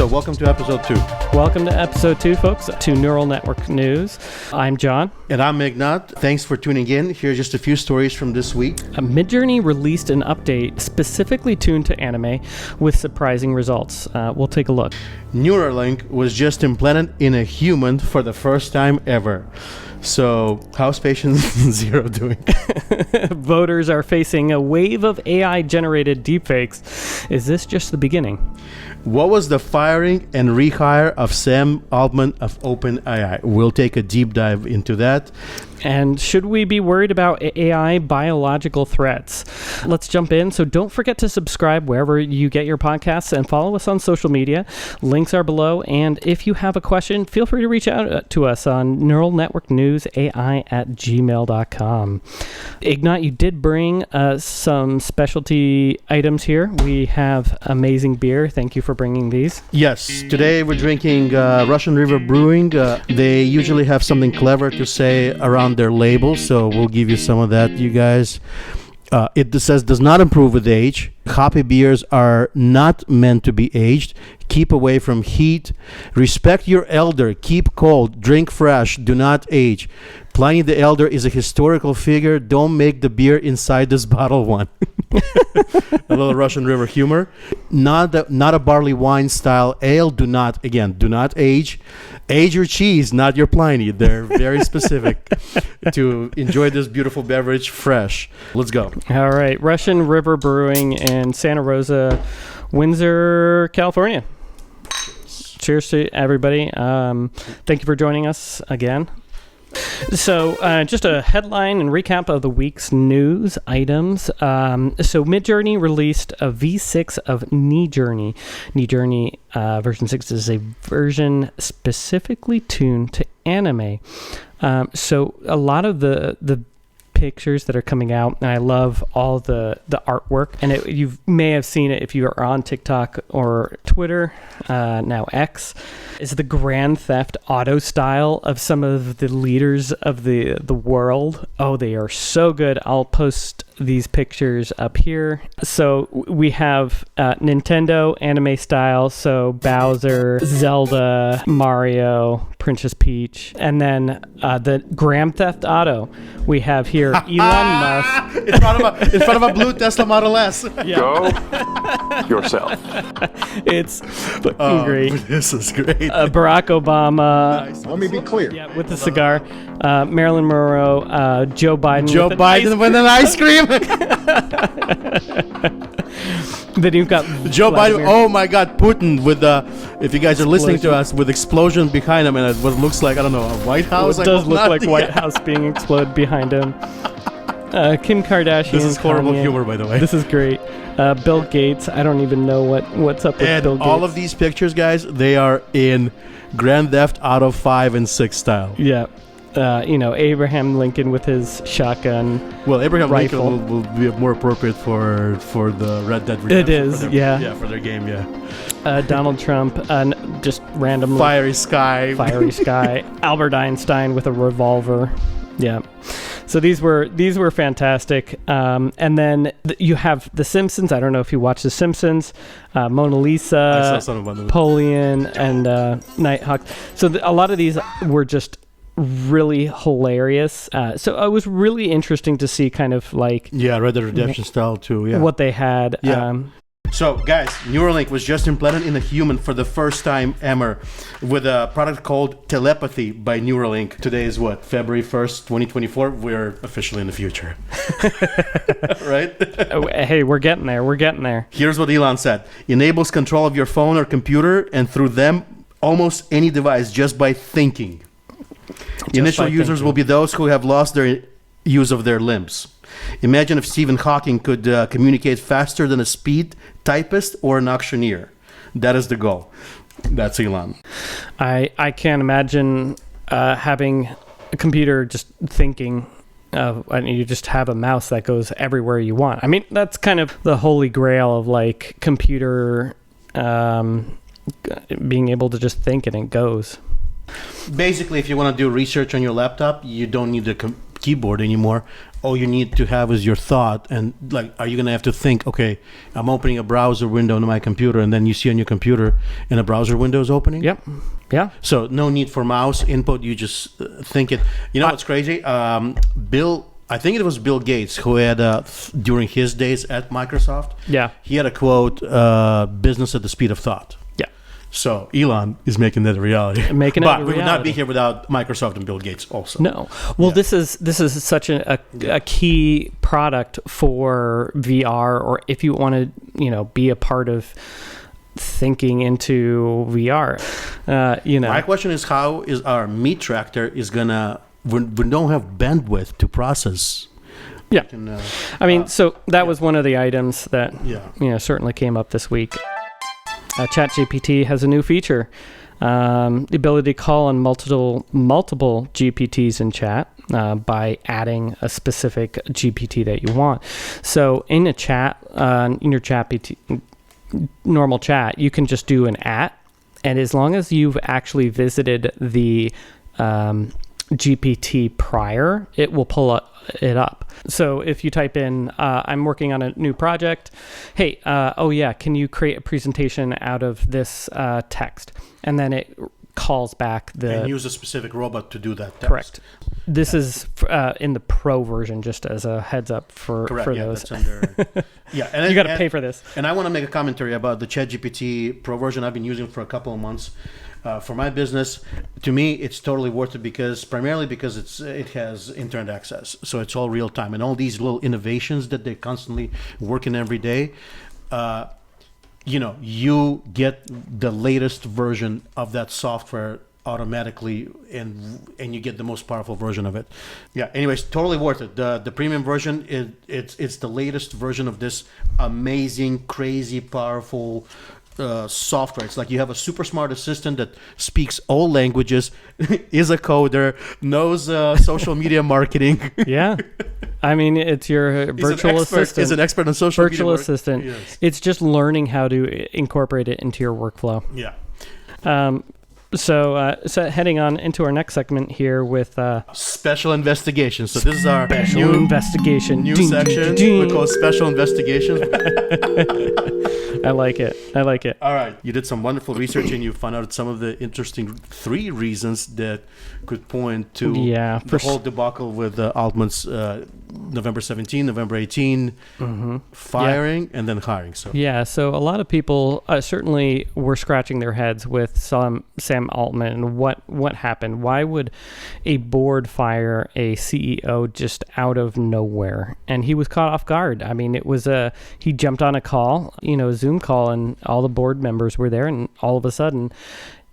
So welcome to episode 2. Welcome to episode 2, folks, to Neural Network News. I'm John. And I'm Ignat. Thanks for tuning in. Here's just a few stories from this week. Midjourney released an update specifically tuned to anime with surprising results. We'll take a look. Neuralink was just implanted in a human for the first time ever. So, how's patient zero doing? Voters are facing a wave of AI-generated deepfakes. Is this just the beginning? What was the firing and rehire of Sam Altman of OpenAI? We'll take a deep dive into that. And should we be worried about AI biological threats? Let's jump in. So don't forget to subscribe wherever you get your podcasts and follow us on social media. Links are below. And if you have a question, feel free to reach out to us on neuralnetworknewsai@gmail.com. Ignat, you did bring some specialty items here. We have amazing beer. Thank you for bringing these. Yes. Today we're drinking Russian River Brewing. They usually have something clever to say around their label, so we'll give you some of that, you guys. It says does not improve with age. Hoppy beers are not meant to be aged. Keep away from heat. Respect your elder. Keep cold. Drink fresh. Do not age. Pliny the Elder is a historical figure. Don't make the beer inside this bottle one. A little Russian River humor. Not a barley wine style ale. Do not age. Age your cheese, not your Pliny. They're very specific to enjoy this beautiful beverage fresh. Let's go. All right. Russian River Brewing in Santa Rosa, Windsor, California. Cheers to everybody. Thank you for joining us again. So just a headline and recap of the week's news items. So Midjourney released a V6 of Niji-Journey. Niji-Journey version 6 is a version specifically tuned to anime. So a lot of the pictures that are coming out, and I love all the artwork, and you may have seen it if you are on TikTok or Twitter, now X, is the Grand Theft Auto style of some of the leaders of the world. Oh, they are so good. I'll post these pictures up here. So we have Nintendo anime style, so Bowser, Zelda, Mario, Princess Peach, and then the Grand Theft Auto we have here Elon Musk in front of a blue Tesla Model S. Yeah. Go yourself. It's fucking great. This is great. Barack Obama. Nice. Let me be clear. Yeah, with the cigar. Marilyn Monroe. Joe Biden. With an ice cream. Then you've got Joe Vladimir. Biden. Oh my God, Putin with if you guys are listening to us, with explosion behind him and what looks like, I don't know, a White House. It does look like White House being exploded behind him. Kim Kardashian. This is horrible Kanye. humor, by the way. This is great. Bill Gates. I don't even know what's up with And Bill Gates. all of these pictures, guys, they are in Grand Theft Auto 5 and 6 style. Yeah. Abraham Lincoln with his shotgun. Well, Abraham rifle. Lincoln will be more appropriate for the Red Dead Redemption. It is, yeah. Yeah, for their game, yeah. Donald Trump, just randomly. Fiery Sky. Albert Einstein with a revolver. Yeah. So these were fantastic. And then you have The Simpsons. I don't know if you watch The Simpsons. Mona Lisa, I saw some of them. Napoleon, and Nighthawk. So a lot of these were just really hilarious. So it was really interesting to see kind of like... Yeah, Red Dead Redemption style too, yeah. What they had. Yeah. So, guys, Neuralink was just implanted in a human for the first time ever with a product called Telepathy by Neuralink. Today is what? February 1st, 2024? We're officially in the future. Right? Hey, we're getting there. Here's what Elon said. Enables control of your phone or computer and through them almost any device just by thinking. Initial users will be those who have lost their use of their limbs. Imagine if Stephen Hawking could communicate faster than a speed typist or an auctioneer. That is the goal. That's Elon. I can't imagine having a computer just thinking and you just have a mouse that goes everywhere you want. I mean, that's kind of the holy grail of like computer being able to just think and it goes. Basically, if you want to do research on your laptop, you don't need a keyboard anymore. all you need to have is your thought, and like, are you gonna have to think, okay, I'm opening a browser window on my computer, and then you see on your computer and a browser window is opening? Yep. Yeah. So no need for mouse input. You just think it. You know what's crazy? I think it was Bill Gates who had, during his days at Microsoft, Yeah. he had a quote, business at the speed of thought. Yeah. So Elon is making that a reality. Making it but a we would not be reality. here without Microsoft and Bill Gates also. No. Well, Yeah. this is such a key product for VR, or if you want to, be a part of thinking into VR. My question is, how is our meat tractor is gonna? We don't have bandwidth to process. Yeah. And, I mean, so that was one of the items that yeah. certainly came up this week. ChatGPT has a new feature, the ability to call on multiple GPTs in chat by adding a specific GPT that you want. So in a chat, in your normal chat, you can just do an @ and as long as you've actually visited the GPT prior, it will pull it up. So if you type in, I'm working on a new project. Hey, can you create a presentation out of this text? And then it calls back and use a specific robot to do that text. Correct. This is in the pro version, just as a heads up for those. That's under, yeah, and you got to pay for this. And I want to make a commentary about the ChatGPT Pro version. I've been using it for a couple of months. For my business, to me, it's totally worth it primarily because it has internet access, so it's all real time, and all these little innovations that they're constantly working every day. You get the latest version of that software automatically, and you get the most powerful version of it. Yeah. Anyways, totally worth it. The premium version it's the latest version of this amazing, crazy, powerful software. It's like you have a super smart assistant that speaks all languages, is a coder, knows social media marketing. Yeah. I mean, it's your virtual assistant. Is an expert on social media. Virtual assistant. Yes. It's just learning how to incorporate it into your workflow. Yeah. So heading on into our next segment here with special investigation. So this is our special investigation. New Ding, section. ding, ding. We call it special investigation. I like it. All right. You did some wonderful research and you found out some of the interesting 3 reasons that could point to the whole debacle with Altman's November 17, November 18 firing and then hiring. So so a lot of people certainly were scratching their heads with Sam Altman and what happened. Why would a board fire a CEO just out of nowhere? And he was caught off guard. I mean, it was he jumped on a call, a Zoom call, and all the board members were there, and all of a sudden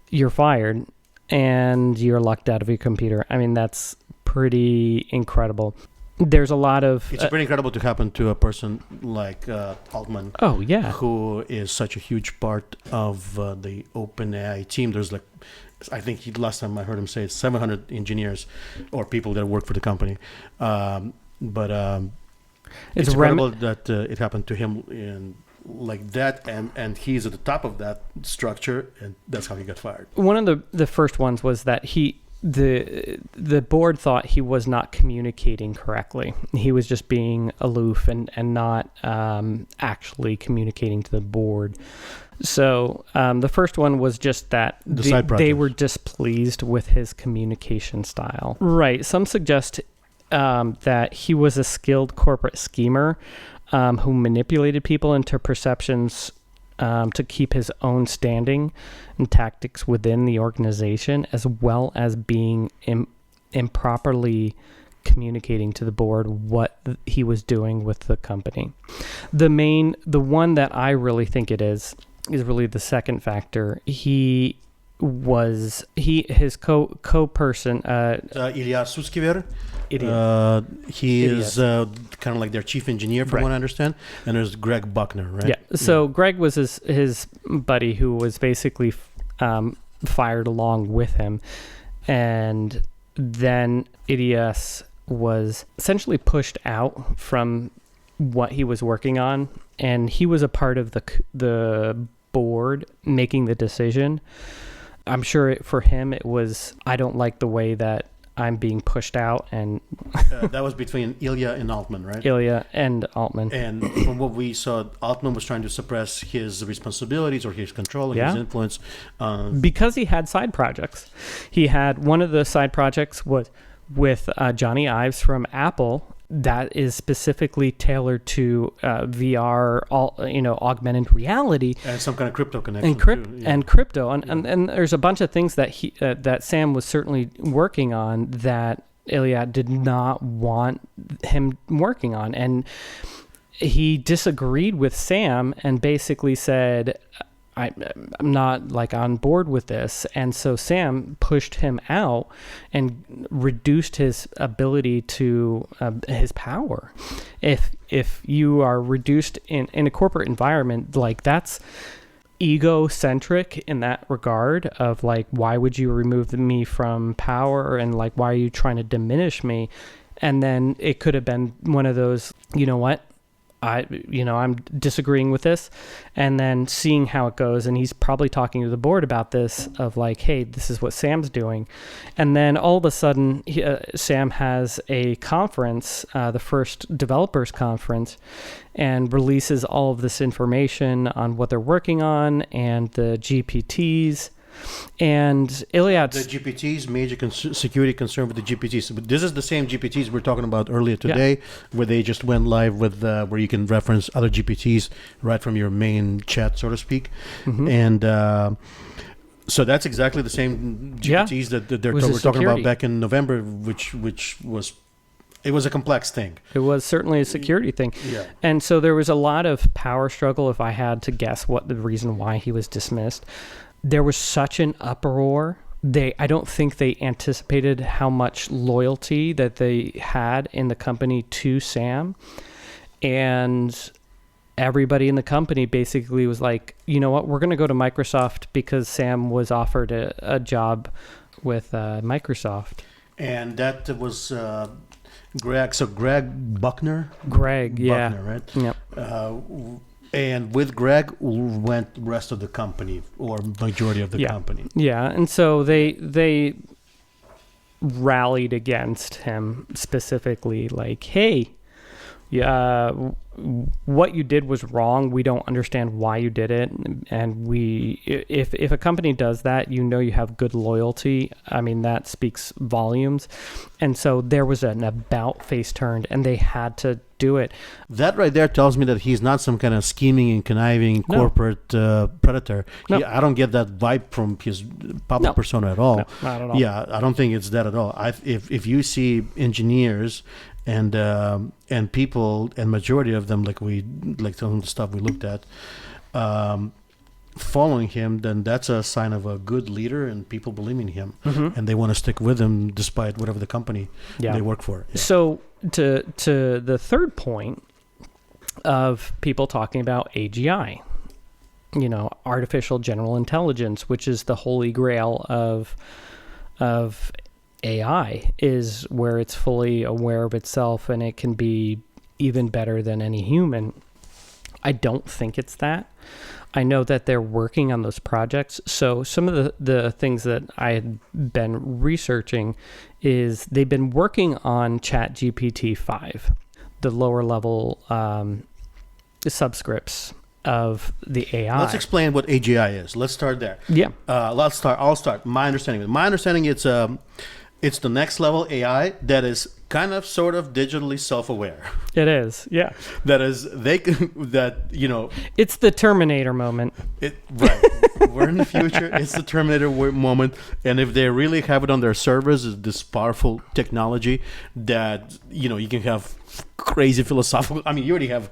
you're fired and you're locked out of your computer. I mean, that's pretty incredible. There's a lot of... It's pretty incredible to happen to a person like Altman. Oh, yeah. Who is such a huge part of the OpenAI team. There's I think last time I heard him say it's 700 engineers or people that work for the company. But it's incredible that it happened to him like that, and he's at the top of that structure, and that's how he got fired. One of the first ones was that the board thought he was not communicating correctly. He was just being aloof and not actually communicating to the board. So the first one was just that they were displeased with his communication style. Right. Some suggest that he was a skilled corporate schemer who manipulated people into perceptions to keep his own standing and tactics within the organization, as well as being improperly communicating to the board what he was doing with the company. The one that I really think it is really the second factor. His co-person Ilya Sutskever. He Idiot. is kind of like their chief engineer, from what I understand. And there's Greg Buckner, right? Yeah. So Greg was his buddy who was basically fired along with him, and then Idias was essentially pushed out from what he was working on, and he was a part of the board making the decision. I'm sure for him it was, I don't like the way that I'm being pushed out, and That was between Ilya and Altman, right? Ilya and Altman. And from what we saw, Altman was trying to suppress his responsibilities or his control, or his influence. Because he had side projects. He had one of the side projects was with Johnny Ives from Apple that is specifically tailored to VR, augmented reality. And some kind of crypto connection. And crypto. And there's a bunch of things that that Sam was certainly working on that Ilya did not want him working on. And he disagreed with Sam and basically said, I'm not like on board with this. And so Sam pushed him out and reduced his ability to his power. If you are reduced in a corporate environment, like that's egocentric in that regard of like, why would you remove me from power? And like, why are you trying to diminish me? And then it could have been one of those, you know what? I'm disagreeing with this, and then seeing how it goes. And he's probably talking to the board about this of like, hey, this is what Sam's doing. And then all of a sudden, Sam has a conference, the first developers conference, and releases all of this information on what they're working on and the GPTs. And Iliad's... The GPTs, major security concern with the GPTs. But this is the same GPTs we were talking about earlier today, where they just went live with, where you can reference other GPTs right from your main chat, so to speak. Mm-hmm. And so that's exactly the same GPTs that we're talking about back in November, which was... It was a complex thing. It was certainly a security thing. Yeah. And so there was a lot of power struggle, if I had to guess what the reason why he was dismissed. There was such an uproar. I don't think they anticipated how much loyalty that they had in the company to Sam. And everybody in the company basically was like, you know what, we're going to go to Microsoft because Sam was offered a job with Microsoft. And that was Greg. So Greg Buckner? Yeah. Buckner, right? Yep. And with Greg went the rest of the company, or majority of the company. Yeah, and so they rallied against him specifically, like, hey, what you did was wrong. We don't understand why you did it. And if a company does that, you know you have good loyalty. I mean, that speaks volumes. And so there was an about face turned, and they had to do it. That right there tells me that he's not some kind of scheming and conniving corporate predator. No. I don't get that vibe from his public persona at all. No, not at all. Yeah, I don't think it's that at all. If you see engineers and people, and majority of them, like some of the stuff we looked at, following him, then that's a sign of a good leader, and people believe in him, and they want to stick with him despite whatever the company they work for. Yeah. So to the third point of people talking about AGI, artificial general intelligence, which is the holy grail of AI, is where it's fully aware of itself and it can be even better than any human. I don't think it's that. I know that they're working on those projects. So some of the things that I had been researching is they've been working on ChatGPT 5, the lower level subscripts of the AI. Let's explain what AGI is. Let's start there. Yeah. I'll start. My understanding, it's the next level AI that is kind of sort of digitally self-aware. It is, yeah. It's the Terminator moment. Right. We're in the future. It's the Terminator moment. And if they really have it on their servers, it's this powerful technology that, you can have crazy philosophical. I mean, you already have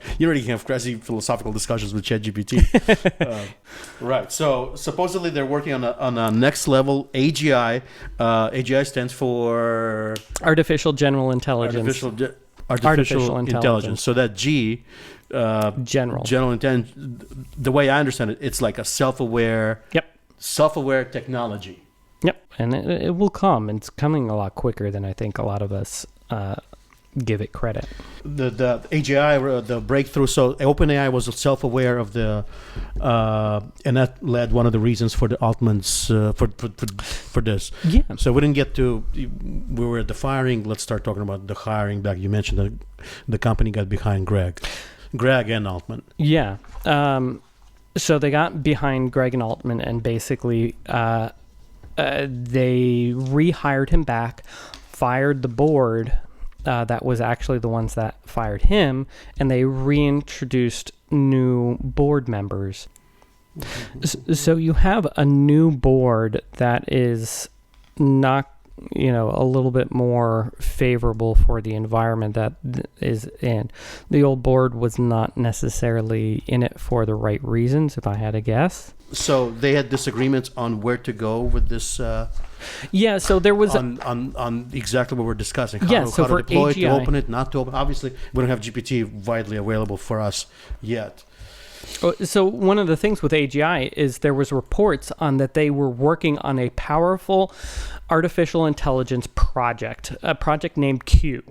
crazy philosophical discussions with ChatGPT. Right. So supposedly they're working on a next level AGI. AGI stands for artificial general intelligence. Artificial intelligence. So that G, general intelligence. The way I understand it, it's like a self-aware technology. Yep, and it will come. It's coming a lot quicker than I think a lot of us give it credit. The AGI, the breakthrough. So OpenAI was self-aware of the, and that led one of the reasons for the Altman's for this. Yeah. So we didn't get to. We were at the firing. Let's start talking about the hiring back. You mentioned that the company got behind Greg and Altman. Yeah. So they got behind Greg and Altman, and basically they rehired him back, fired the board that was actually the ones that fired him, and they reintroduced new board members. So you have a new board that is not, a little bit more favorable for the environment that is in. The old board was not necessarily in it for the right reasons, if I had to guess. So they had disagreements on where to go with this. Yeah, so there was on exactly what we're discussing. How so to for deploy it, to AGI open it, not to open. Obviously, we don't have GPT widely available for us yet. So one of the things with AGI is there was reports on that they were working on a powerful artificial intelligence project, a project named Q,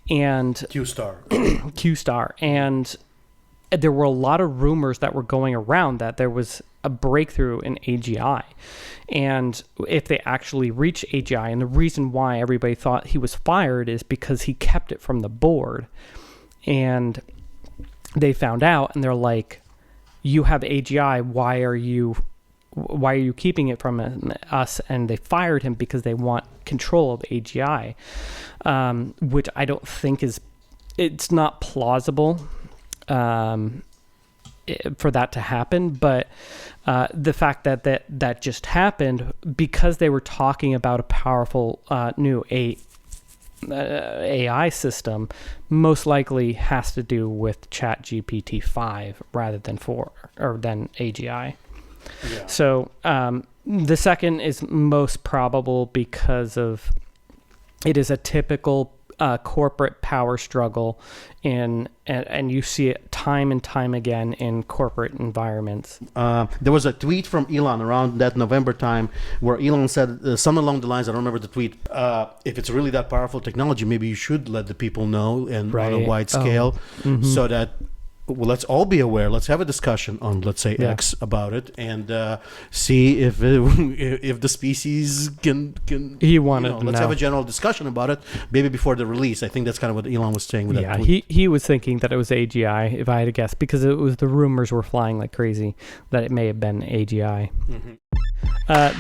and Q-Star. Q-Star, and there were a lot of rumors that were going around that there was a breakthrough in AGI. And if they actually reached AGI, and the reason why everybody thought he was fired is because he kept it from the board. And they found out, and they're like, you have AGI, why are you keeping it from us? And they fired him because they want control of AGI, which I don't think it's not plausible for that to happen. But the fact that just happened because they were talking about a powerful new AI system most likely has to do with ChatGPT 5 rather than 4 or than AGI. Yeah. So the second is most probable because of it is a typical corporate power struggle and you see it time and time again in corporate environments. There was a tweet from Elon around that November time where Elon said something along the lines, I don't remember the tweet, if it's really that powerful technology, maybe you should let the people know and on a wide scale so that let's all be aware. Let's have a discussion on, let's say, X about it, and see if the species can. He wanted to let's know. have a general discussion about it, maybe before the release. I think that's kind of what Elon was saying with that tweet. He was thinking that it was AGI, if I had to guess, because it was the rumors were flying like crazy that it may have been AGI. Mm-hmm.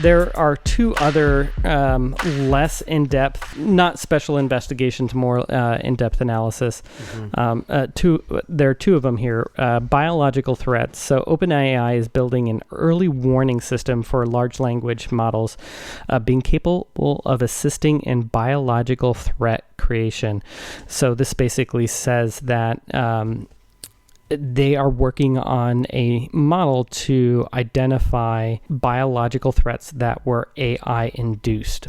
There are two other less in-depth, not special investigations, more in-depth analysis. There are two of them here. Biological threats. So OpenAI is building an early warning system for large language models being capable of assisting in biological threat creation. So this basically says that they are working on a model to identify biological threats that were AI induced,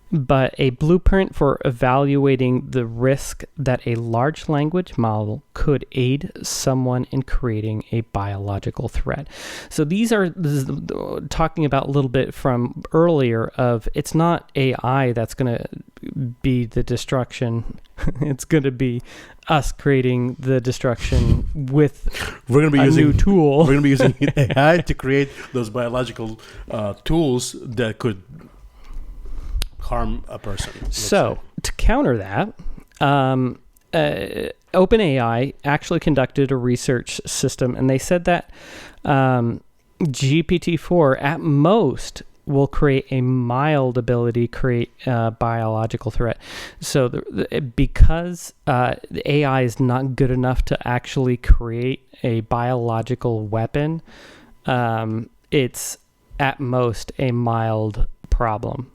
but a blueprint for evaluating the risk that a large language model could aid someone in creating a biological threat. So this is talking about a little bit from earlier of it's not AI that's going to be the destruction. It's going to be us creating the destruction with new tool. We're going to be using AI to create those biological tools that could harm a person. So to counter that, OpenAI actually conducted a research system, and they said that GPT-4 at most will create a mild ability to create a biological threat. So because the AI is not good enough to actually create a biological weapon, it's at most a mild problem.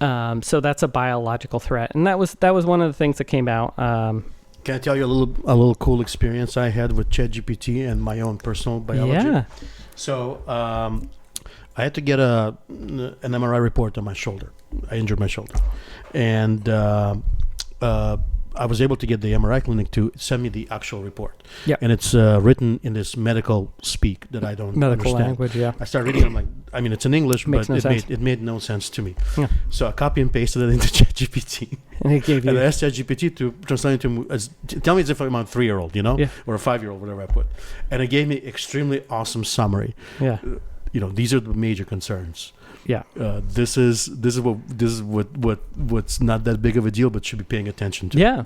So that's a biological threat, and that was one of the things that came out. Can I tell you a little cool experience I had with ChatGPT and my own personal biology? Yeah. So I had to get an MRI report on my shoulder. I injured my shoulder, and I I was able to get the MRI clinic to send me the actual report. Yeah. And it's written in this medical speak that I don't Medical understand. language, yeah. I started reading it, I'm like, I mean, it's in English, Makes but no sense. it made no sense to me. Yeah. So I copy and pasted it into ChatGPT. And it gave And I you... asked ChatGPT to translate it to tell me as if I'm a 3-year-old, Yeah. or a 5-year-old, whatever I put. And it gave me extremely awesome summary. Yeah. These are the major concerns. Yeah. This is what's not that big of a deal, but should be paying attention to. Yeah.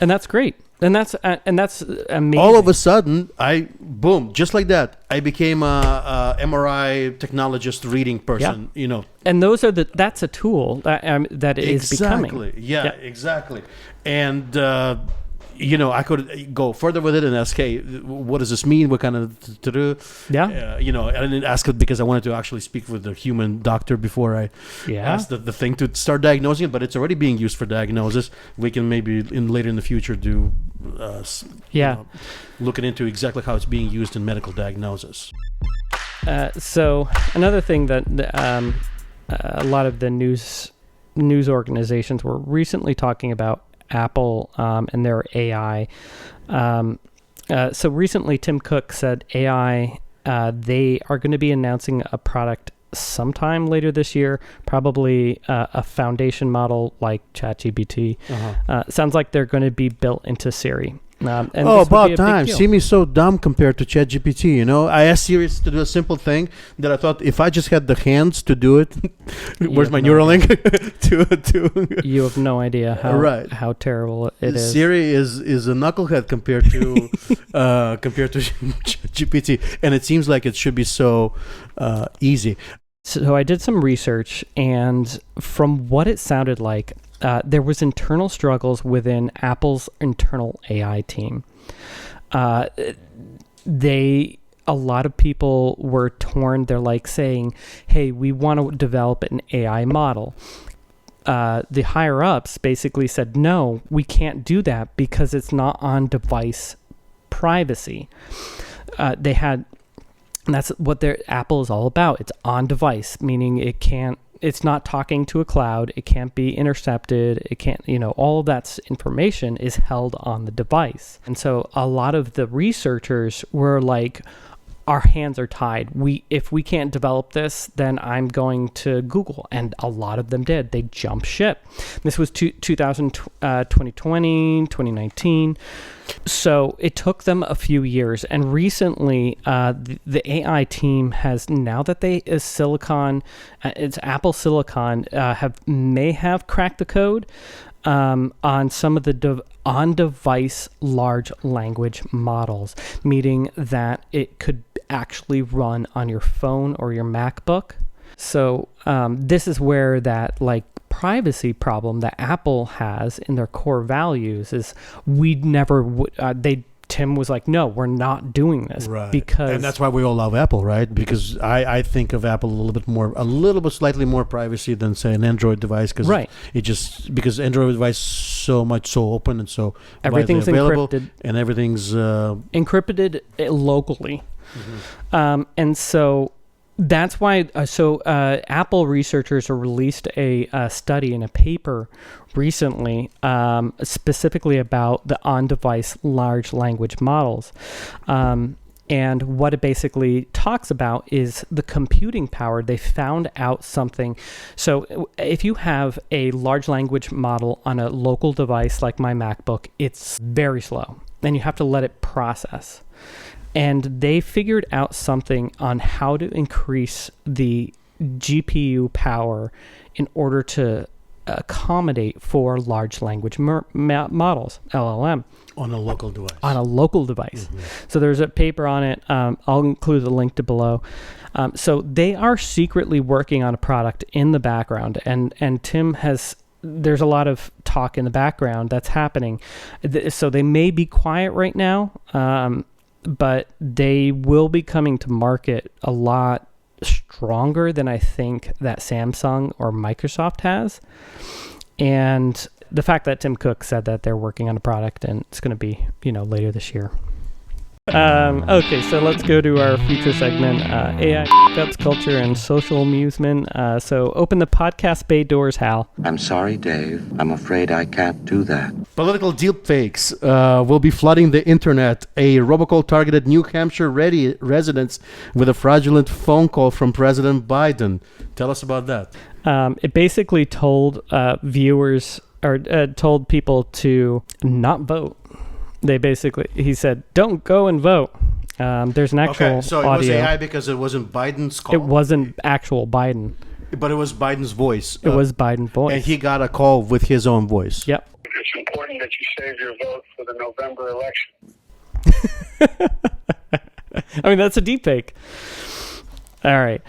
And that's great. And that's amazing. All of a sudden, boom, just like that, I became a MRI technologist reading person. And that's a tool that is becoming. Yeah, exactly. And I could go further with it and ask, hey, what does this mean? What kind of to do? Yeah. I didn't ask it because I wanted to actually speak with the human doctor before I asked the thing to start diagnosing it. But it's already being used for diagnosis. We can maybe later in the future do, looking into exactly how it's being used in medical diagnosis. So another thing that a lot of the news organizations were recently talking about Apple and their AI. So recently, Tim Cook said AI, they are going to be announcing a product sometime later this year, probably a foundation model like ChatGPT. Sounds like they're going to be built into Siri. And about time. See me so dumb compared to ChatGPT, I asked Siri to do a simple thing that I thought if I just had the hands to do it, where's my Neuralink? You have no idea how terrible it is. Siri is a knucklehead compared to ChatGPT, and it seems like it should be so easy. So I did some research, and from what it sounded like, there was internal struggles within Apple's internal AI team. A lot of people were torn. They're like saying, hey, we want to develop an AI model. The higher ups basically said, no, we can't do that because it's not on device privacy. That's what Apple is all about. It's on device, meaning it's not talking to a cloud. It can't be intercepted. It can't, all of that information is held on the device. And so a lot of the researchers were like, our hands are tied. If we can't develop this, then I'm going to Google. And a lot of them did. They jumped ship. This was 2020, 2019. So it took them a few years. And recently, the AI team has, now that it's Apple Silicon, may have cracked the code on some of the on-device large language models, meaning that it could actually run on your phone or your MacBook. So this is where that privacy problem that Apple has in their core values is Tim was like, no, we're not doing this. Right. And that's why we all love Apple, right? Because I think of Apple a little bit slightly more privacy than, say, an Android device. Because Android device so open and so everything's available, encrypted. And everything's encrypted locally. Mm-hmm. And so that's why, Apple researchers released a study in a paper recently, specifically about the on-device large language models. And what it basically talks about is the computing power. They found out something. So if you have a large language model on a local device like my MacBook, it's very slow, and you have to let it process. And they figured out something on how to increase the GPU power in order to accommodate for large language models, LLM. On a local device. Mm-hmm. So there's a paper on it. I'll include the link to below. So they are secretly working on a product in the background. And Tim there's a lot of talk in the background that's happening. So they may be quiet right now. But they will be coming to market a lot stronger than I think that Samsung or Microsoft has. And the fact that Tim Cook said that they're working on a product and it's going to be, later this year. Okay, so let's go to our feature segment, AI ups, culture, and social amusement. So open the podcast bay doors, Hal. I'm sorry, Dave. I'm afraid I can't do that. Political deepfakes will be flooding the internet. A robocall targeted New Hampshire residents with a fraudulent phone call from President Biden. Tell us about that. It basically told viewers or told people to not vote. He said, don't go and vote. There's an actual Okay, so it was audio. AI because it wasn't Biden's call? It wasn't actual Biden. But it was Biden's voice. It was Biden's voice. And he got a call with his own voice. Yep. It's important that you save your vote for the November election. I mean, that's a deep fake. All right.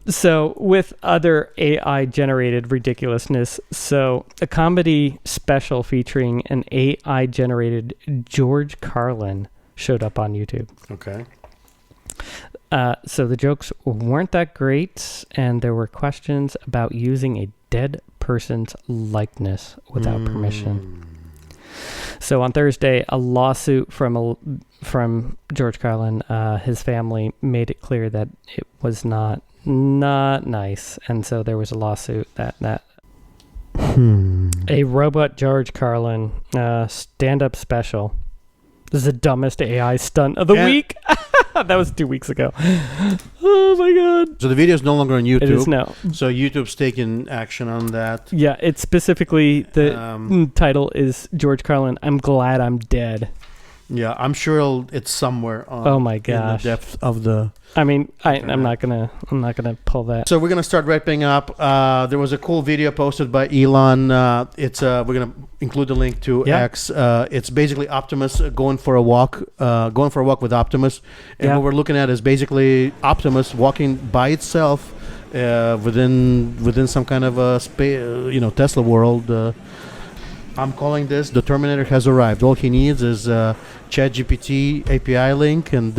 So with other AI-generated ridiculousness, so a comedy special featuring an AI-generated George Carlin showed up on YouTube. Okay. So the jokes weren't that great, and there were questions about using a dead person's likeness without permission. So on Thursday, a lawsuit from George Carlin, his family made it clear that it was not nice, and so there was a lawsuit that a robot George Carlin stand-up special. This is the dumbest AI stunt of the week. That was 2 weeks ago. Oh my god! So the video is no longer on YouTube. It is now. So YouTube's taking action on that. Yeah, it's specifically the title is George Carlin. I'm glad I'm dead. Yeah, I'm sure it's somewhere. Oh my in gosh! the depth of the. I mean, I'm not gonna pull that. So we're gonna start wrapping up. There was a cool video posted by Elon. We're gonna include the link to X. It's basically Optimus going for a walk with Optimus, and what we're looking at is basically Optimus walking by itself within some kind of a Tesla world. I'm calling this the Terminator has arrived. All he needs is ChatGPT API link, and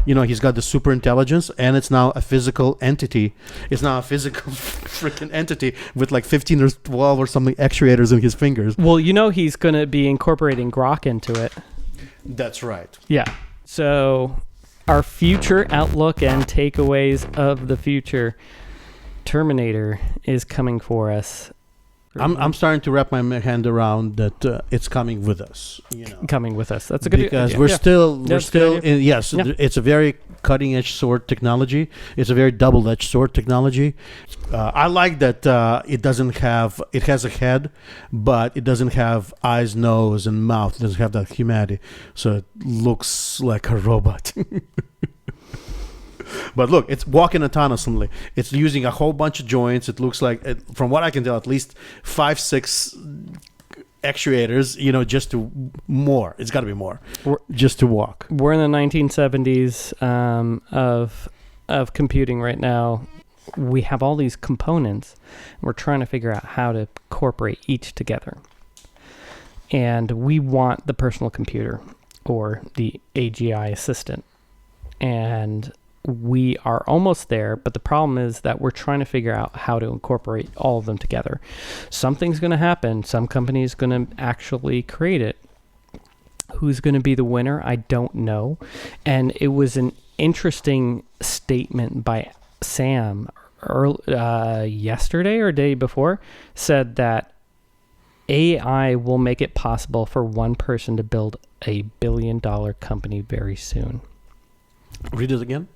he's got the super intelligence, and it's now a physical entity. It's now a physical freaking entity with like 15 or 12 or something actuators in his fingers. Well, he's going to be incorporating Grok into it. That's right. Yeah. So our future outlook and takeaways of the future. Terminator is coming for us. I'm starting to wrap my hand around that it's coming with us. Coming with us. That's a good because idea. we're still in, it's a very cutting edge sword technology. It's a very double edged sword technology. I like that it has a head, but it doesn't have eyes, nose, and mouth. It doesn't have that humanity, so it looks like a robot. But look, it's walking autonomously. It's using a whole bunch of joints. It looks like, from what I can tell, at least 5-6 actuators, just to more. It's got to be more, just to walk. We're in the 1970s of computing right now. We have all these components. We're trying to figure out how to incorporate each together. And we want the personal computer or the AGI assistant. And we are almost there, but the problem is that we're trying to figure out how to incorporate all of them together. Something's going to happen. Some company's going to actually create it. Who's going to be the winner? I don't know. And it was an interesting statement by Sam yesterday or day before, said that AI will make it possible for one person to build a billion-dollar company very soon. Read it again.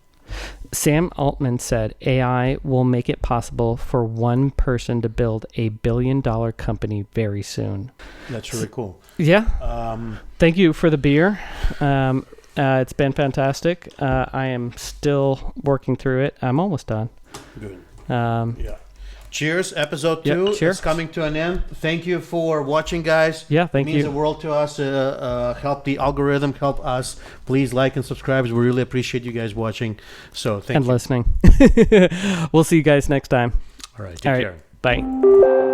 Sam Altman said AI will make it possible for one person to build a billion-dollar company very soon. That's really cool. Yeah. Thank you for the beer. It's been fantastic. I am still working through it. I'm almost done. Good. Yeah. Cheers. Episode 2 is coming to an end. Thank you for watching, guys. Yeah, thank you. It means the world to us. Help the algorithm, help us. Please like and subscribe. We really appreciate you guys watching. So thank you. And listening. We'll see you guys next time. All right. Take care. Bye.